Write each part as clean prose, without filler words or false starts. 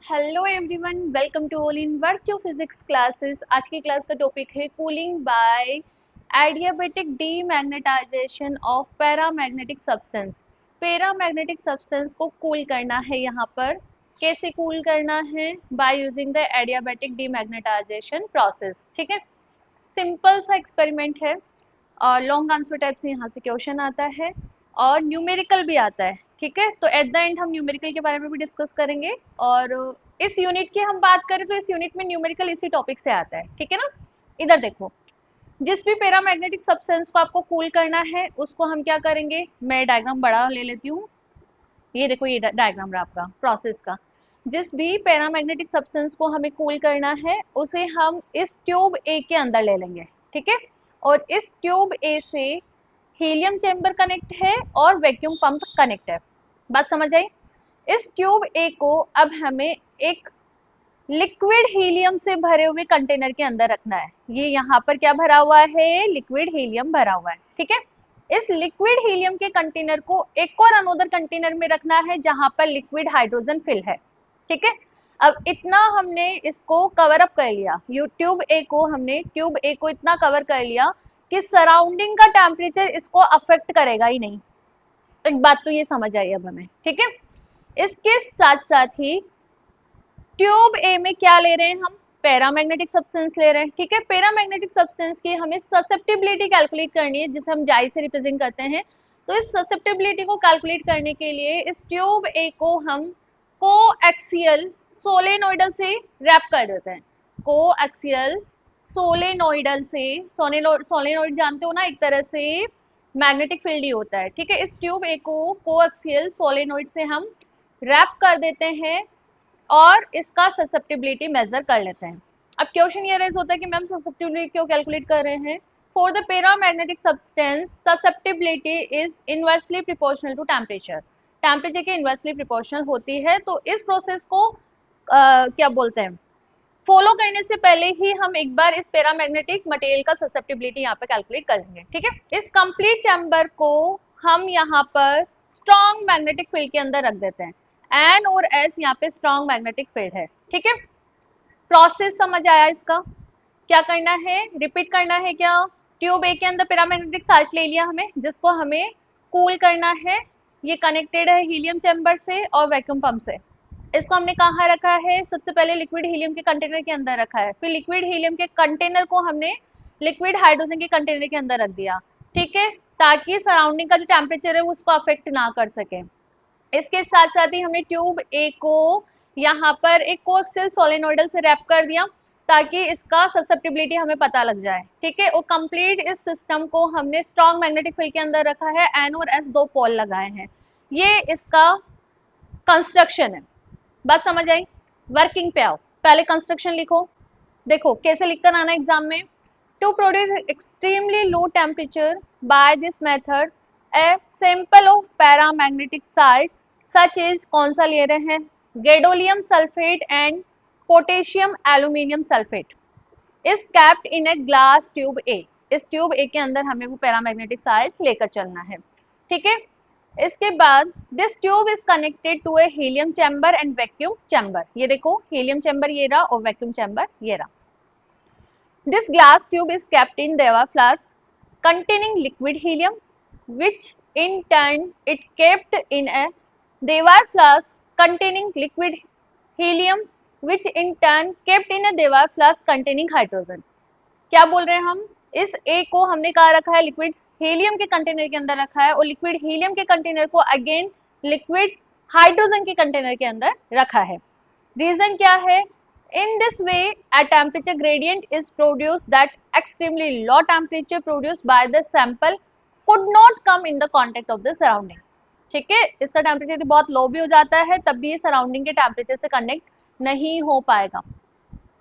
Hello everyone, welcome to all in virtual physics classes. आज की class का topic है cooling by adiabatic demagnetisation of paramagnetic substance. Paramagnetic substance को cool करना है। यहाँ पर कैसे कूल करना है? By using the adiabatic demagnetisation process. ठीक है, सिंपल सा एक्सपेरिमेंट है और लॉन्ग आंसर टाइप से यहाँ से क्वेश्चन आता है और न्यूमेरिकल भी आता है। ठीक है, तो एट द एंड हम न्यूमेरिकल के बारे में भी डिस्कस करेंगे। और इस यूनिट की हम बात करें तो इस यूनिट में न्यूमेरिकल इसी टॉपिक से आता है। ठीक है ना, इधर देखो, जिस भी पैरामैग्नेटिक सब्सटेंस को आपको कूल करना है उसको हम क्या करेंगे, मैं डायग्राम बड़ा ले लेती हूँ। ये देखो, ये डायग्राम रहा आपका प्रोसेस का। जिस भी पैरामैग्नेटिक सब्सटेंस को हमें कूल करना है उसे हम इस ट्यूब ए के अंदर ले लेंगे। ठीक है, और इस ट्यूब ए से हीलियम चैम्बर कनेक्ट है और वैक्यूम पंप कनेक्ट है। बात समझ आई? इस ट्यूब ए को अब हमें एक लिक्विड हीलियम से भरे हुए कंटेनर के अंदर रखना है। ये यहाँ पर क्या भरा हुआ है? लिक्विड हीलियम भरा हुआ है। ठीक है, इस लिक्विड हीलियम के कंटेनर को एक और अनोदर कंटेनर में रखना है जहां पर लिक्विड हाइड्रोजन फिल है। ठीक है, अब इतना हमने इसको कवर अप कर लिया। ट्यूब ए को इतना कवर कर लिया कि सराउंडिंग का टेम्परेचर इसको अफेक्ट करेगा ही नहीं। एक बात तो ये समझ आई अब हमें। ठीक है, इसके साथ साथ ही ट्यूब ए में क्या ले रहे हैं हम? पैरामैग्नेटिक सब्सटेंस ले रहे हैं। ठीक है, पैरामैग्नेटिक सब्सटेंस की हमें ससेप्टिबिलिटी कैलकुलेट करनी है जिसे हम जाई से रिप्रेजेंट करते हैं। तो इस ससेप्टिबिलिटी को कैलकुलेट करने के लिए इस ट्यूब ए को हम कोएक्सियल सोलेनोइडल से रैप कर देते हैं। कोएक्सियल सोलेनोइडल से, सोलेनोइड जानते हो ना, एक तरह से मैग्नेटिक फील्ड ही होता है। ठीक है, इस ट्यूब ए को कोएक्सियल सोलेनोइड से हम रैप कर देते हैं और इसका ससेप्टिबिलिटी मेजर कर लेते हैं। अब क्वेश्चन ये रेज होता है कि मैम ससेप्टिबिलिटी क्यों कैलकुलेट कर रहे हैं? For the paramagnetic substance susceptibility is inversely proportional to temperature. Temperature के इनवर्सली प्रोपोर्शनल होती है। तो इस प्रोसेस को क्या बोलते हैं, फॉलो करने से पहले ही हम एक बार इस पैरामैग्नेटिक मटेरियल का ससेप्टिबिलिटी यहाँ पे कैलकुलेट कर लेंगे। ठीक है, इस कंप्लीट चैम्बर को हम यहाँ पर स्ट्रॉन्ग मैग्नेटिक फील्ड के अंदर रख देते हैं। एन और एस यहाँ पे स्ट्रॉन्ग मैग्नेटिक फील्ड है। ठीक है, प्रोसेस समझ आया इसका? क्या करना है, रिपीट करना है क्या? ट्यूब ए के अंदर पैरामैग्नेटिक साल्ट ले लिया हमें जिसको हमें कूल करना है। ये कनेक्टेड है हीलियम चैम्बर से और वैक्यूम पंप से। इसको हमने कहाँ रखा है? सबसे पहले लिक्विड हीलियम के कंटेनर के अंदर रखा है, फिर लिक्विड हीलियम के कंटेनर को हमने लिक्विड हाइड्रोजन के कंटेनर के अंदर रख दिया। ठीक है, ताकि सराउंडिंग का जो टेम्परेचर है उसको अफेक्ट ना कर सके। इसके साथ साथ ही हमने ट्यूब ए को यहाँ पर एक कोएक्सियल सोलेनोइडल से रैप कर दिया ताकि इसका ससेप्टिबिलिटी हमें पता लग जाए। ठीक है, और कंप्लीट इस सिस्टम को हमने स्ट्रॉन्ग मैग्नेटिक फील्ड के अंदर रखा है। एन और एस दो पोल लगाए हैं। ये इसका कंस्ट्रक्शन है। बात समझ आई? वर्किंग पे आओ, पहले कंस्ट्रक्शन लिखो। देखो कैसे लिखकर आना एग्जाम में। To produce extremely low temperature by this method a sample of paramagnetic salt such is, कौन सा ले रहे हैं? Gadolinium sulphate and potassium aluminium sulphate is capped in a glass tube A. इस ट्यूब ए के अंदर हमें वो पैरामैग्नेटिक साल्ट लेकर चलना है। ठीक है, इसके बाद this tube is connected to a helium chamber and vacuum chamber. ये देखो, हीलियम चैम्बर ये रहा और वैक्यूम चैम्बर ये रहा। This glass tube is kept in Deva flask containing liquid helium, which in turn it kept in a Deva flask containing liquid helium, which in turn kept in a Deva flask containing hydrogen। क्या बोल रहे हैं हम? इस ए को हमने कहा रखा है लिक्विड हीलियम के कंटेनर के अंदर रखा है और लिक्विड हीलियम के कंटेनर को अगेन लिक्विड हाइड्रोजन के कंटेनर के अंदर रखा है। रीजन क्या है? In this way, a temperature gradient is produced that extremely low temperature produced by the sample could not come in the contact of the surrounding। ठीक है, इसका टेम्परेचर बहुत लो भी हो जाता है तब भी ये सराउंडिंग के टेम्परेचर से कनेक्ट नहीं हो पाएगा।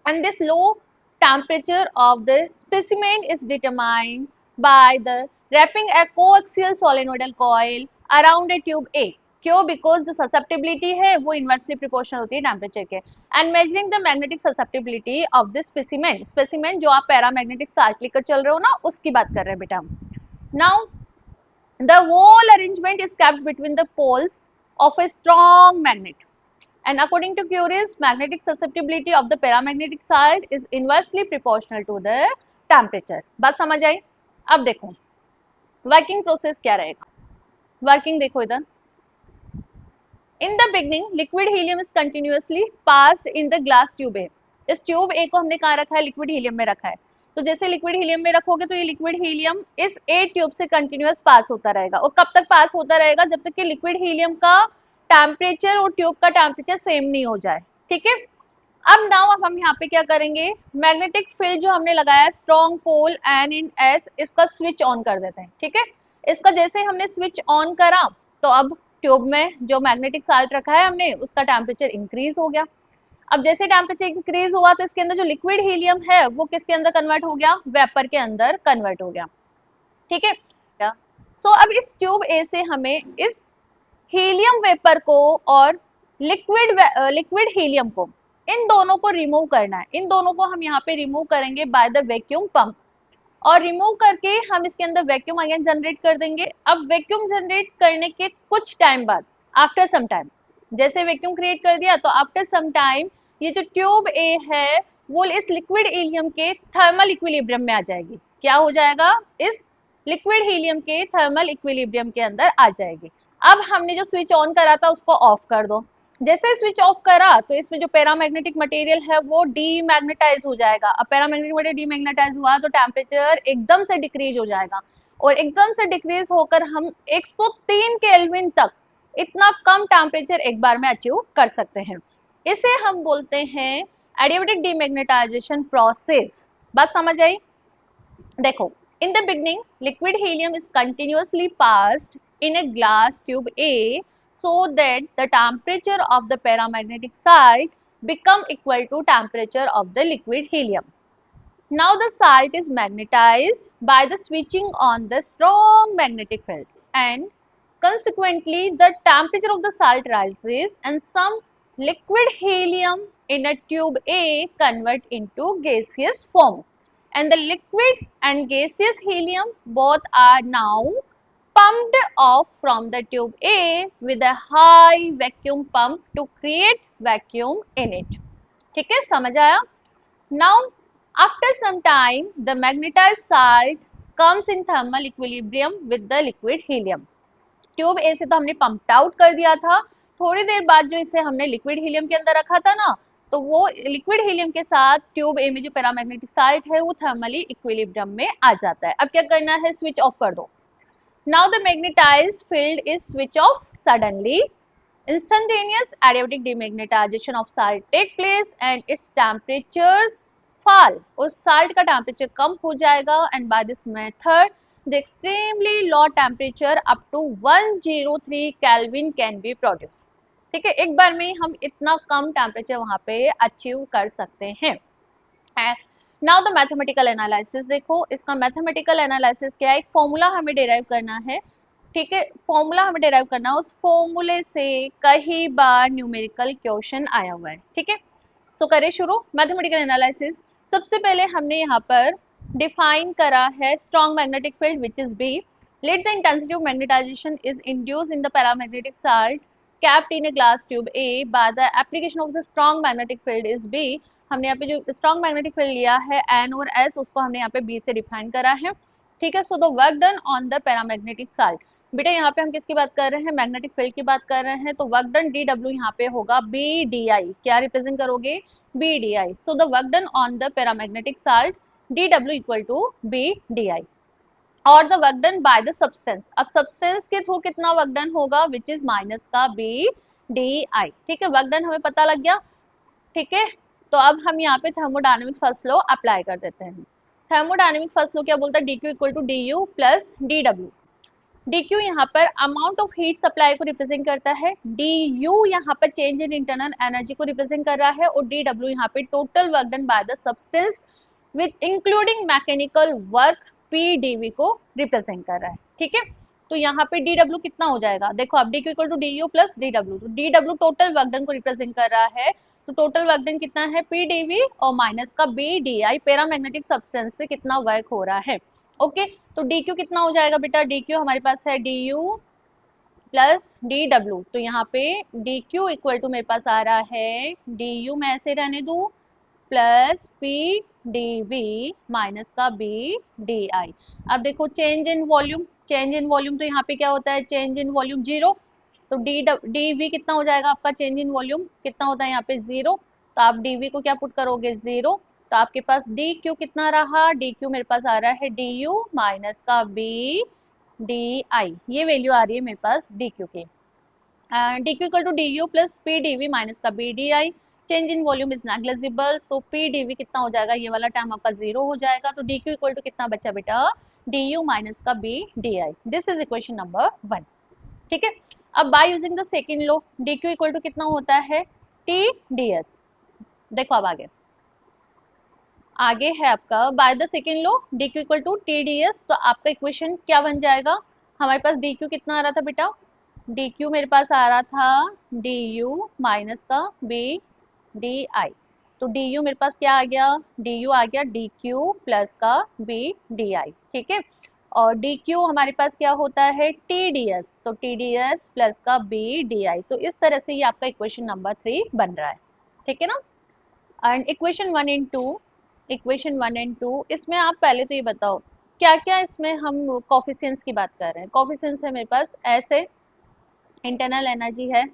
And this low temperature of the specimen is determined by the wrapping a coaxial solenoidal coil around a tube A। क्यों? बिकॉज जो ससेप्टिबिलिटी है वो इनवर्सली प्रोपोर्शनल होती है टेम्परेचर के। And measuring the magnetic susceptibility of the specimen, specimen जो आप paramagnetic salt लेकर चल रहे हो ना उसकी बात कर रहे हैं बेटा हम। Now the whole arrangement is kept between the poles of a strong magnet And according to Curie's, magnetic susceptibility of the paramagnetic salt is inversely proportional to the temperature. बात समझ आई? अब देखो वर्किंग प्रोसेस क्या रहेगा. Working देखो इधर. In the beginning, liquid helium is continuously passed in the glass tube A. इस ट्यूब ए को हमने कहाँ रखा है, लिक्विड हीलियम में रखा है. तो जैसे लिक्विड हीलियम में रखोगे तो ये लिक्विड हीलियम इस ए ट्यूब से कंटिन्यूअस पास होता रहेगा. और कब तक पास होता रहेगा, जब तक कि लिक्विड हीलियम का टेम्परेचर और ट्यूब का टेम्परेचर सेम नहीं हो जाए. ठीक है. अब हम यहाँ पे क्या करेंगे, मैग्नेटिक फील्ड जो हमने लगाया स्ट्रॉन्ग पोल एन इन एस, इसका स्विच ऑन कर देते हैं. ठीक है. इसका जैसे हमने स्विच ऑन करा तो अब ट्यूब में जो मैग्नेटिक साल्ट रखा है हमने उसका टेम्परेचर इंक्रीज हो गया. अब जैसे टेम्परेचर इंक्रीज हुआ तो इसके अंदर जो लिक्विड हीलियम है वो किसके अंदर कन्वर्ट हो गया, वेपर के अंदर कन्वर्ट हो गया. ठीक है. सो अब इस ट्यूब ए से हमें इस हीलियम वेपर को और लिक्विड हीलियम को, इन दोनों को रिमूव करना है. इन दोनों को हम यहाँ पे रिमूव करेंगे बाय द वैक्यूम पंप. और रिमूव करके हम इसके अंदर वैक्यूम अगेन जनरेट कर देंगे. अब वैक्यूम जनरेट करने के कुछ टाइम बाद, आफ्टर सम टाइम, जैसे वैक्यूम क्रिएट कर दिया तो आफ्टर सम टाइम ये जो ट्यूब ए है वो इस लिक्विड हीलियम के थर्मल इक्विलिब्रियम में आ जाएगी. क्या हो जाएगा, इस लिक्विड हीलियम के थर्मल इक्विलिब्रियम के अंदर आ जाएगी. अब हमने जो स्विच ऑन करा था उसको ऑफ कर दो. जैसे स्विच ऑफ करा तो इसमें जो पैरामैग्नेटिक मटेरियल है वो डीमैग्नेटाइज हो जाएगा. अब पैरामैग्नेटिक मटेरियल डीमैग्नेटाइज हुआ तो टेम्परेचर एकदम से डिक्रीज हो जाएगा. और एकदम से डिक्रीज होकर हम 103 केल्विन तक इतना कम टेम्परेचर एक बार में अचीव कर सकते हैं. इसे हम बोलते हैं एडियाबैटिक डीमैग्नेटाइजेशन प्रोसेस. बात समझ आई? देखो, in the beginning liquid helium is continuously passed in a glass tube A so that the temperature of the paramagnetic salt become equal to temperature of the liquid helium. Now the salt is magnetized by the switching on the strong magnetic field and consequently the temperature of the salt rises and some liquid helium in a tube A convert into gaseous form. And the liquid and gaseous helium both are now pumped off from the tube A with a high vacuum pump to create vacuum in it. ठीक है, समझ आया? Now after some time the magnetized salt comes in thermal equilibrium with the liquid helium. Tube ए से तो हमने pump out कर दिया था. थोड़ी देर बाद जो इसे हमने लिक्विड हीलियम के अंदर रखा था ना, तो वो लिक्विड हीलियम के साथ ट्यूब ए में जो पैरामैग्नेटिक साल्ट है वो थर्मली इक्विलिब्रियम में आ जाता है. अब क्या करना है, स्विच ऑफ कर दो. Now the magnetised field is switch off suddenly. Instantaneous adiabatic demagnetisation of salt take place and its temperature fall. उस साल्ट का टेम्परेचर कम हो जाएगा and by this method the extremely low temperature up to 103 Kelvin can be produced. ठीक है, एक बार में हम इतना कम टेम्परेचर वहां पे अचीव कर सकते हैं. Now the mathematical analysis. देखो इसका मैथमेटिकल एनालिसिस क्या है, एक फॉर्मूला हमें डिराइव करना है. ठीक है, फॉर्मूला हमें डिराइव करना है, उस फॉर्मूले से कई बार न्यूमेरिकल क्वेश्चन आया हुआ है. ठीक है, सो करें शुरू मैथमेटिकल एनालिसिस. सबसे पहले हमने यहाँ पर डिफाइन करा है strong magnetic field which is b. Let the intensity of magnetisation is induced in the paramagnetic salt capped in a glass tube A by the application of the strong magnetic field is b. हमने यहाँ पे जो strong magnetic field लिया है N और S, उसको हमने यहाँ पे बी से डिफाइन करा है. ठीक है, सो the work done on the paramagnetic salt. बेटा यहाँ पे हम किसकी बात कर रहे हैं, मैग्नेटिक फील्ड की बात कर रहे हैं. तो वर्क डन डी डब्ल्यू यहाँ पे होगा बी डी आई. क्या रिप्रेजेंट करोगे, b D i. So the work done on the paramagnetic salt dw equal to b di और the work done by the substance. अब सब्सटेंस के through कितना work done होगा, विच इज माइनस का b di. ठीक है, work done हमें पता लग गया. ठीक है, तो अब हम यहाँ पे थर्मोडायनेमिक फर्स्ट लॉ अप्लाई कर देते हैं. थर्मोडायनेमिक फर्स्ट लॉ क्या बोलता है, dq equal to du plus dw. dq यहाँ पर अमाउंट ऑफ हीट सप्लाई को रिप्रेजेंट करता है, du यहाँ पर चेंज इन इंटरनल एनर्जी को रिप्रेजेंट कर रहा है और dw यहाँ पे total work done by the substance with including mechanical work PdV को रिप्रेजेंट कर रहा है. ठीक है, तो यहाँ पे dW कितना हो जाएगा, देखो अब dq equal to du plus dw. तो dw टोटल वर्क डन को रिप्रेजेंट कर रहा है, तो टोटल वर्क डन कितना है PdV और माइनस का BDI पैरामैग्नेटिक सब्सटेंस से कितना वर्क हो रहा है. ओके, तो dq कितना हो जाएगा बेटा, dq हमारे पास है du प्लस डी डब्ल्यू, तो यहाँ पे डी क्यू इक्वल टू मेरे पास आ रहा है डी यू, मैं ऐसे रहने दूँ, plus P D V minus का बी डी आई। अब देखो change in volume, change in volume तो यहाँ पे क्या होता है, चेंज इन वॉल्यूम जीरो, तो डी वी कितना हो जाएगा आपका, चेंज इन वॉल्यूम कितना होता है यहाँ पे जीरो, तो आप डी वी को क्या पुट करोगे जीरो, तो आपके पास डी क्यू कितना रहा, डी क्यू मेरे पास आ रहा है डी यू माइनस का बी डी आई, ये वैल्यू आ रही है मेरे पास डी क्यू की। D Q equal to D U plus P D V minus का B D I, change in volume is negligible, तो पी डी वी कितना हो जाएगा, ये वाला टर्म आपका जीरो हो जाएगा, तो डी क्यू इक्वल टू कितना बचा बेटा, डी यू माइनस का B D I. This is equation number 1। ठीक है, अब by using the second law D Q equal to कितना होता है, टी डी एस। देखो अब आगे आगे है आपका by the second law D Q equal to T D S, तो आपका इक्वेशन क्या बन जाएगा, हमारे पास डी क्यू कितना आ रहा था बेटा, डी क्यू मेरे पास आ रहा था डी यू माइनस का बी डी आई, तो डी यू मेरे पास क्या आ गया, डी यू आ गया डी क्यू प्लस का बी डी आई। ठीक है, और डी क्यू हमारे पास क्या होता है टी डी एस, तो टी डी एस प्लस का बी डी आई, तो इस तरह से ये आपका इक्वेशन नंबर 3 बन रहा है। ठीक है ना, and equation 1 and 2, equation 1 and 2 इसमें आप पहले तो ये बताओ क्या क्या इसमें हम कोफिशिएंट्स की बात कर रहे हैं। कोफिशिएंट्स है मेरे पास ऐसे, इंटरनल एनर्जी है,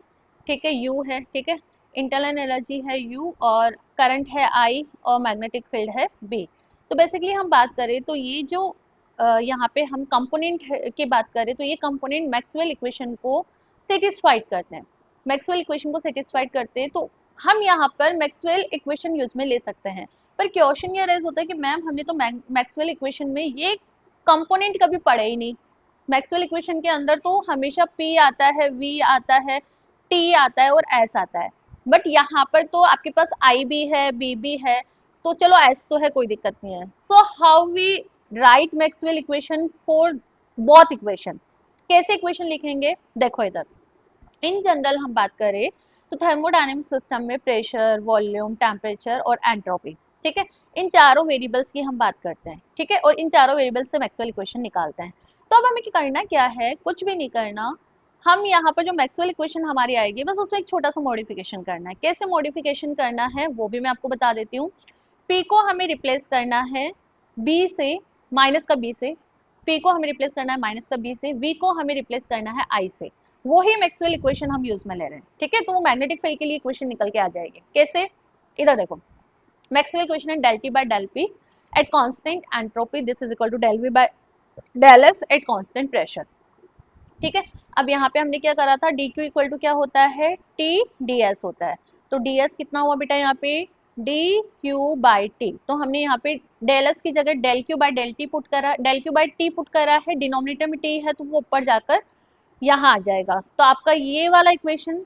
ठीक है, यू है, ठीक है, इंटरनल एनर्जी है यू और करंट है आई और मैग्नेटिक फील्ड है बी। तो बेसिकली हम बात करें तो ये जो यहाँ पे हम कंपोनेंट की बात करें तो ये कंपोनेंट मैक्सवेल इक्वेशन को सेटिस्फाइड करते हैं, मैक्सवेल इक्वेशन को सेटिस्फाइड करते हैं, तो हम यहाँ पर मैक्सवेल इक्वेशन यूज में ले सकते हैं। पर क्वेश्चन ये रेज होता है कि मैम हमने तो मैक्सवेल इक्वेशन में ये कंपोनेंट कभी पढ़े ही नहीं, मैक्सवेल इक्वेशन के अंदर तो हमेशा P आता है, V आता है, T आता है और S आता है, बट यहाँ पर तो आपके पास I भी है, B भी है, तो चलो S तो है, कोई दिक्कत नहीं है। So how we write Maxwell equation for both equation, कैसे इक्वेशन लिखेंगे, देखो इधर इन जनरल हम बात करें तो थर्मोडायनेमिक सिस्टम में प्रेशर, वॉल्यूम, टेम्परेचर और एंट्रोपी, ठीक है, इन चारों वेरिएबल्स की हम बात करते हैं। ठीक है, और इन चारों वेरिएबल्स से मैक्सवेल इक्वेशन निकालते हैं। तो अब हमें करना क्या है, कुछ भी नहीं करना, हम यहाँ पर जो मैक्सवेल इक्वेशन हमारी आएगी बस उसमें एक छोटा सा मॉडिफिकेशन करना है। कैसे मॉडिफिकेशन करना है वो भी मैं आपको बता देती हूँ। पी को हमें रिप्लेस करना है बी से, माइनस का बी से, पी को हमें रिप्लेस करना है माइनस का बी से, वी को हमें रिप्लेस करना है आई से, वो ही मैक्सवेल इक्वेशन हम यूज में ले रहे हैं। ठीक है, तो वो मैग्नेटिक फील्ड के लिए इक्वेशन निकल के आ जाएगी। कैसे, इधर देखो, मैक्सवेल इक्वेशन है del P by del P at constant entropy, this is equal to del V by del S at constant pressure। ठीक है, अब यहाँ पे हमने क्या करा था, डी क्यू इक्वल टू क्या होता है, टी डी एस होता है, तो डी एस कितना हुआ बेटा यहाँ पे, डी क्यू बाई टी, तो हमने यहाँ पे डेल एस की जगह del Q by del T put करा, del Q by T put करा है, डिनोमिनेटर में टी है तो वो ऊपर जाकर यहाँ आ जाएगा, तो आपका ये वाला equation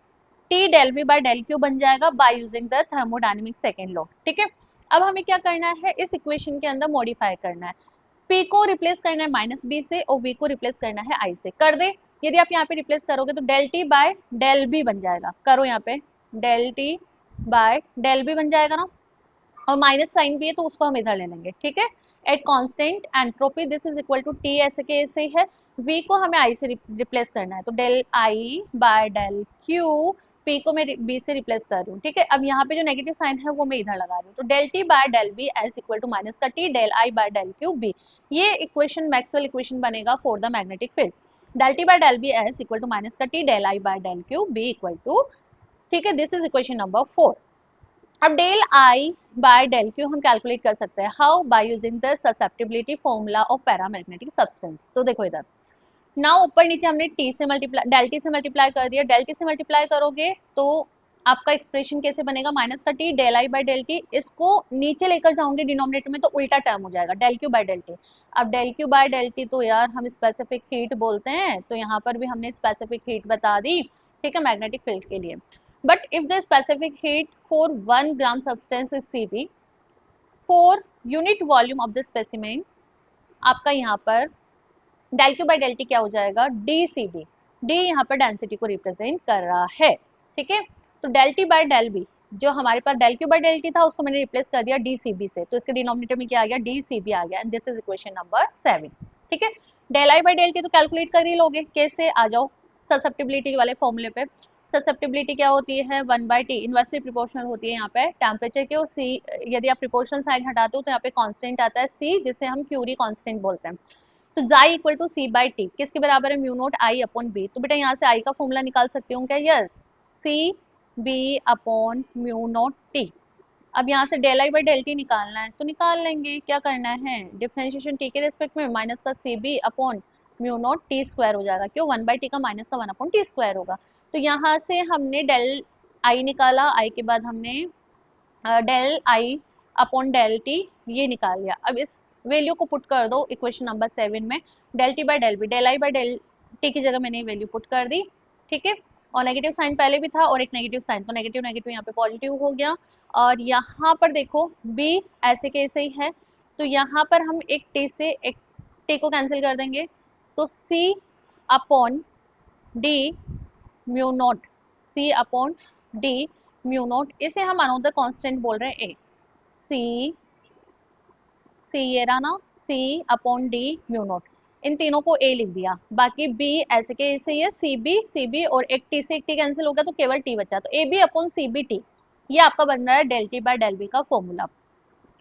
T del V by del Q बन जाएगा by using the thermodynamic second law. ठीक है, अब हमें क्या करना है, इस इक्वेशन के अंदर मॉडिफाई करना है, पी को रिप्लेस करना है माइनस बी से और वी को रिप्लेस करना है आई से। कर दे, यदि आप यहाँ पे रिप्लेस करोगे तो del T by del B बन जाएगा, करो यहाँ पे del T by del B बन जाएगा ना, और माइनस साइन भी है तो उसको हम इधर ले लेंगे। ठीक है, at constant entropy this is equal to T, ऐसे के ऐसे ही है, v को हमें i से रिप्लेस करना है तो del i by del q, p को मैं b से रिप्लेस कर रही हूँ। ठीक है, अब यहाँ पे जो नेगेटिव साइन है वो मैं इधर लगा रही हूँ, तो del t by del b as equal to minus का t del i by del q b, ये इक्वेशन मैक्सवेल इक्वेशन बनेगा for the magnetic field, del t by del b as equal to minus का t del i by del q b equal to, ठीक है, this is equation number 4। अब del I by del Q हम calculate कर सकते हैं, how, by using the susceptibility formula of paramagnetic substance. तो देखो इधर नाउ ऊपर नीचे हमने टी से मल्टीप्लाई, डेल टी से मल्टीप्लाई कर दिया, डेल टी से मल्टीप्लाई करोगे तो आपका एक्सप्रेशन कैसे बनेगा, माइनस का T del I by del T, इसको नीचे लेकर जाऊंगे डिनोमिनेटर में तो उल्टा टर्म हो जाएगा del Q by del T. अब del Q by del T तो यार हम स्पेसिफिक हीट बोलते हैं, तो यहाँ पर भी हमने स्पेसिफिक हीट बता दी, ठीक है, मैग्नेटिक फील्ड के लिए। But if the specific heat for 1 gram substance is Cv, for unit volume of the specimen, आपका यहाँ पर del Q by del T क्या हो जाएगा, डी सी बी, डी यहाँ पर डेंसिटी को रिप्रेजेंट कर रहा है। ठीक है, तो del T by del B, जो हमारे पास del Q by del T था उसको मैंने रिप्लेस कर दिया डी सी बी से, तो इसके डिनोमिनेटर में क्या आ गया, डी सी बी आ गया, and this is equation number 7। ठीक है, del I by del T तो कैलकुलेट कर ही लोगे, कैसे, आ जाओ, ससेप्टिबिलिटी वाले फॉर्मूले पे। ससेप्टिबिलिटी क्या होती है, 1/t इनवर्सली प्रोपोर्शनल होती है यहाँ पे टेम्परेचर के, और सी यदि आप प्रोपोर्शनल साइन हटाते हो तो यहाँ पे कांस्टेंट आता है सी, जिसे हम क्यूरी कांस्टेंट बोलते हैं। तो chi equal to C by T किसके बराबर है, mu naught I upon B. तो बेटा यहाँ से आई का फॉर्मूला निकाल सकती हूँ क्या, yes, C B upon mu naught T. अब यहाँ से del I by del T निकालना है तो निकाल लेंगे, क्या करना है, डिफरेंशिएशन टी के रिस्पेक्ट में माइनस का C B upon mu naught T square हो जाएगा, क्यों, 1/t का माइनस का 1 अपॉन टी स्क्वायर होगा। तो यहाँ से हमने डेल आई निकाला, आई के बाद हमने del I upon del T ये निकाल लिया। अब इस वैल्यू को पुट कर दो इक्वेशन नंबर 7 में, del T by del B, del I by del T की जगह मैंने वैल्यू पुट कर दी, ठीक है। और नेगेटिव साइन पहले भी था और एक नेगेटिव साइन, तो नेगेटिव नेगेटिव यहाँ पे पॉजिटिव हो गया। और यहाँ पर देखो b ऐसे के ऐसे ही है, तो यहाँ पर हम एक t से एक t को कैंसिल कर देंगे, तो c upon d mu not, c upon d mu not, इसे हम अनदर कांस्टेंट बोल रहे हैं a, c c ये रहा ना, c upon d mu naught, इन तीनों को a लिख दिया, बाकी b ऐसे के ऐसे ही है, सी बी और एक t से एक t कैंसिल हो गया तो केवल t बचा, तो a b upon C B T, ये आपका बन रहा है del T by del B का फॉर्मूला।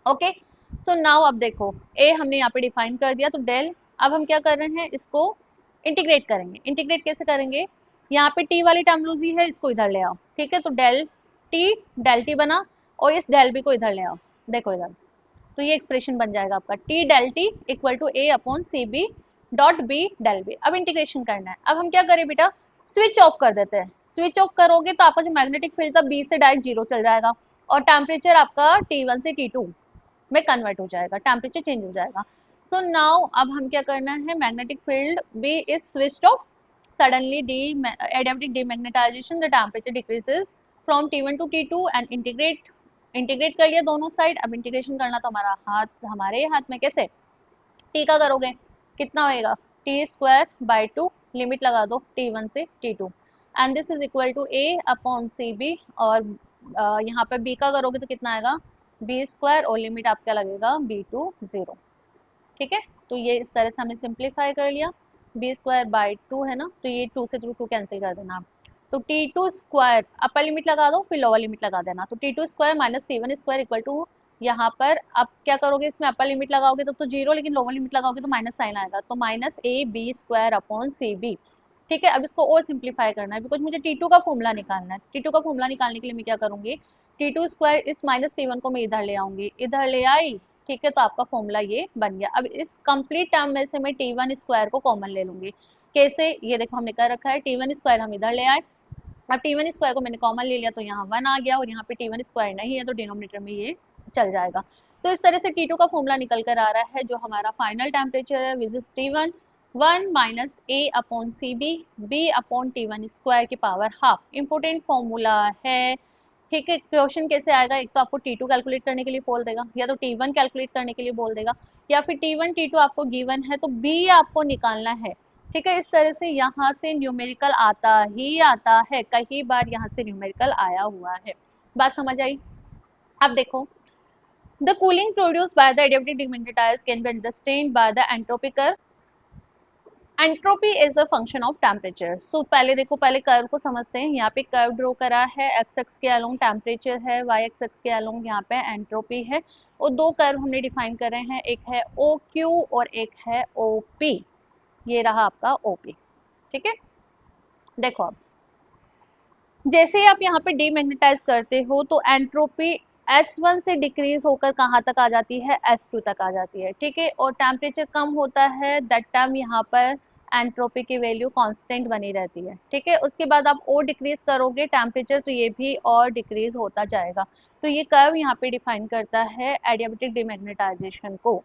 ओके, सो नाउ अब देखो a हमने यहाँ पे डिफाइन कर दिया, तो डेल, अब हम क्या कर रहे हैं, इसको इंटीग्रेट करेंगे। इंटीग्रेट कैसे करेंगे, यहाँ पे t वाली टर्म लूजी है, इसको इधर ले आओ, ठीक है, तो डेल टी बना, और इस डेल बी को इधर ले आओ, देखो इधर, तो ये एक्सप्रेशन बन जाएगा आपका T del T equal to A upon C B dot B del B. अब इंटीग्रेशन करना है, अब हम क्या करें बेटा, स्विच ऑफ कर देते हैं। स्विच ऑफ करोगे तो आपका जो मैग्नेटिक फील्ड था बी से डायरेक्ट जीरो चल जाएगा, और टेम्परेचर आपका T1 से T2 में कन्वर्ट हो जाएगा, टेम्परेचर चेंज हो जाएगा। तो नाउ अब हम क्या करना है, magnetic field B is switched off, suddenly the adiabatic demagnetization, the temperature decreases from T1 to T2 and integrate कर लिया दोनों साइड। अब इंटीग्रेशन करना तो हमारे हाथ में, कैसे, टी का करोगे, कितना होएगा, T square by two, limit लगा दो T1 से T2, and this is equal to A upon C B, और यहाँ पे बी का करोगे तो कितना आएगा, बी स्क्वायर, और लिमिट आपका लगेगा बी टू 0, ठीक है। तो ये इस तरह से हमने सिंप्लीफाई कर लिया, बी स्क्वायर बाई टू है ना, तो ये टू से थ्रू टू कैंसिल कर देना आप, तो T two square upper limit लगा दो, फिर लोअर लिमिट लगा देना, तो T two square minus T one square equal to, यहाँ पर आप क्या करोगे, इसमें अपर लिमिट लगाओगे तो जीरो, लेकिन लोअर लिमिट लगाओगे तो माइनस साइन आएगा, तो minus A B square upon C B, ठीक है। अब इसको और सिंप्लीफाई करना है, बिकॉज मुझे टी टू का फॉर्मूला निकालना है। टी टू का फॉर्मूला निकालने के लिए मैं क्या करूंगी, टी टू स्क्वायर इस माइनस टी वन को मैं इधर ले आऊंगी, इधर ले आई, ठीक है, तो आपका फॉर्मूला ये बन गया। अब इस कंप्लीट टर्म में से मैं टी वन स्क्वायर को कॉमन ले लूंगी, कैसे, ये देखो हमने कर रखा है, टी वन स्क्वायर हम इधर ले आए, अब टी वन स्क्वायर को मैंने कॉमन ले लिया तो यहाँ वन आ गया, और यहाँ पे टी वन स्क्वायर नहीं है तो डिनोमिनेटर में ये चल जाएगा। तो इस तरह से टी टू का फॉर्मूला निकल कर आ रहा है, जो हमारा फाइनल टेम्परेचर है which is T one, one minus A upon C B, B upon T one square की पावर हाफ, इम्पोर्टेंट फॉर्मूला है, ठीक है। क्वेश्चन कैसे आएगा, एक तो आपको टी टू कैलकुलेट करने के लिए बोल देगा, या तो टी वन कैलकुलेट करने के लिए बोल देगा, या फिर टी वन टी टू आपको गिवन है तो बी आपको निकालना है, ठीक है। इस तरह से यहाँ से न्यूमेरिकल आता ही आता है, कई बार यहाँ से न्यूमेरिकल आया हुआ है, बात समझ आई। अब देखो, the cooling produce by the adiabatic demagnetize can be understand by the entropy curve. Entropy is a function of temperature. So पहले देखो, पहले कर्व को समझते हैं। यहाँ पे कर्व ड्रॉ करा है, एक्स एक्स के अलोंग टेम्परेचर है, वाई एक्स एक्स के अलोंग यहाँ पे एंट्रोपी है, और दो कर्व हमने डिफाइन करे हैं, एक है ओ क्यू और एक है ओ पी, ये रहा आपका ओ पी, ठीक है। देखो अब जैसे ही आप यहाँ पे डीमैग्नेटाइज करते हो तो एंट्रोपी S1 से डिक्रीज होकर कहाँ तक आ जाती है, S2 तक आ जाती है, ठीक है। और टेम्परेचर कम होता है, दैट टाइम यहाँ पर एंट्रोपी की वैल्यू कांस्टेंट बनी रहती है, ठीक है। उसके बाद आप और डिक्रीज करोगे टेम्परेचर तो ये भी और डिक्रीज होता जाएगा। तो ये कर्व यहाँ पे डिफाइन करता है एडियाबैटिक डीमैग्नेटाइजेशन को।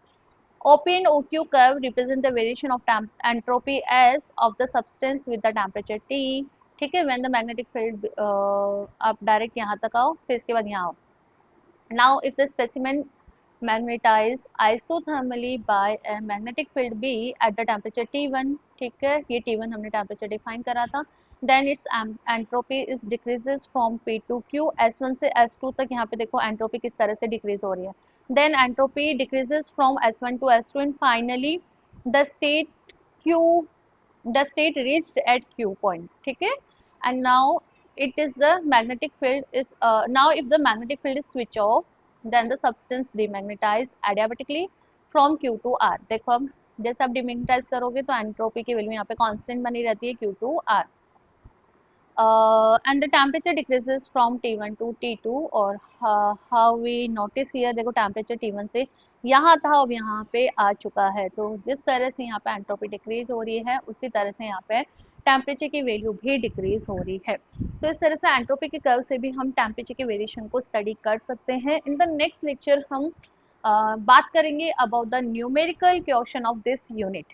OP and OQ curve represent the variation of entropy S of the substance with the temperature T, ठीक है। when the magnetic field आप डायरेक्ट यहाँ तक आओ, फिर इसके बाद यहाँ आओ। now if the specimen magnetized isothermally by a magnetic field B at the temperature T1, ठीक है, ये T1 हमने टेम्परेचर डिफाइन करा था, then its entropy is decreases from P to Q, S1 से S2 तक, यहाँ पे देखो एंट्रोपी किस तरह से डिक्रीज हो रही है, then entropy decreases from S1 to S2 and finally the state Q the state reached at Q point. ठीक है, and now it is the magnetic field is now if the magnetic field is switch off, then the substance demagnetized adiabatically from Q to R. देखो अब जैसे आप डिमेग्नेटाइज करोगे तो entropy की value यहाँ पे कांस्टेंट बनी रहती है Q to R. And the temperature decreases from T1 to T2 और how we notice here देखो टेम्परेचर T1 से यहाँ था अब यहाँ पे आ चुका है, तो जिस तरह से यहाँ पे एंट्रोपी डिक्रीज हो रही है उसी तरह से यहाँ पे टेम्परेचर की वैल्यू भी डिक्रीज हो रही है। तो इस तरह से एंट्रोपी के कर्व से भी हम टेम्परेचर के वेरिएशन को स्टडी कर सकते हैं। इन द नेक्स्ट लेक्चर हम बात करेंगे about the numerical question of this unit.